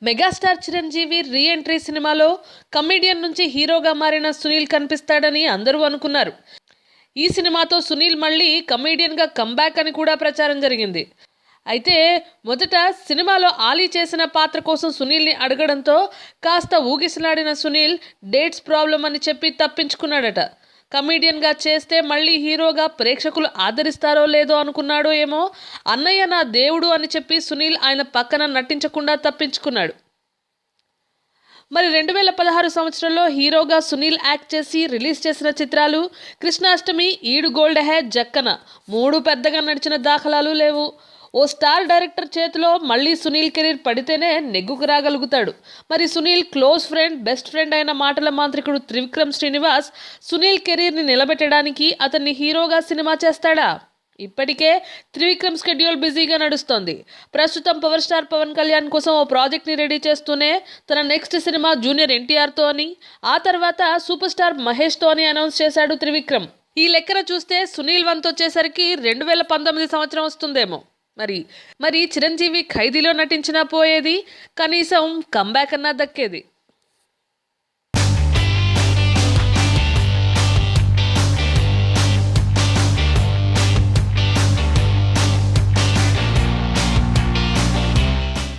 Megastar Chiranjeevi re entry సినిమాలో comedian నుంచి హీరోగా మారిన సునీల్ కనిపిస్తాడని అందరూ అనుకున్నారు. ఈ సినిమాతో సునీల్ మళ్ళీ కమెడియన్గా కంబ్యాక్ అని కూడా ప్రచారం జరిగింది. అయితే మొదట సినిమాలో ఆలీ చేసిన పాత్ర కోసం సునీల్ని అడగడంతో కాస్త ఊగిసలాడిన సునీల్ డేట్స్ ప్రాబ్లం అని చెప్పి తప్పించుకున్నాడట. కమెడియన్గా చేస్తే మళ్ళీ హీరోగా ప్రేక్షకులు ఆదరిస్తారో లేదో అనుకున్నాడో ఏమో, అన్నయ్య నా దేవుడు అని చెప్పి సునీల్ ఆయన పక్కన నటించకుండా తప్పించుకున్నాడు. మరి 2016 సంవత్సరంలో హీరోగా సునీల్ యాక్ట్ చేసి రిలీజ్ చేసిన చిత్రాలు కృష్ణాష్టమి, ఈడు గోల్డ్ హే, జక్కన. మూడు పెద్దగా నడిచిన దాఖలాలు లేవు. ఓ స్టార్ డైరెక్టర్ చేతిలో మళ్ళీ సునీల్ కెరీర్ పడితేనే నెగ్గుకు రాగలుగుతాడు. మరి Sunil close friend, best friend అయిన మాటల మాంత్రికుడు త్రివిక్రమ్ శ్రీనివాస్ సునీల్ కెరీర్ని నిలబెట్టడానికి అతన్ని హీరోగా సినిమా చేస్తాడా? ఇప్పటికే త్రివిక్రమ్ షెడ్యూల్ బిజీగా నడుస్తోంది. ప్రస్తుతం పవర్ స్టార్ పవన్ కళ్యాణ్ కోసం ఓ ప్రాజెక్ట్ని రెడీ చేస్తూనే తన నెక్స్ట్ సినిమా జూనియర్ ఎన్టీఆర్తో అని, ఆ తర్వాత సూపర్ స్టార్ మహేష్తో అని అనౌన్స్ చేశాడు త్రివిక్రమ్. ఈ లెక్కన చూస్తే సునీల్ వంతు వచ్చేసరికి 2019 సంవత్సరం వస్తుందేమో. మరి చిరంజీవి ఖైదీలో నటించినా పోయేది, కనీసం కంబ్యాక్ అన్నా దక్కేది.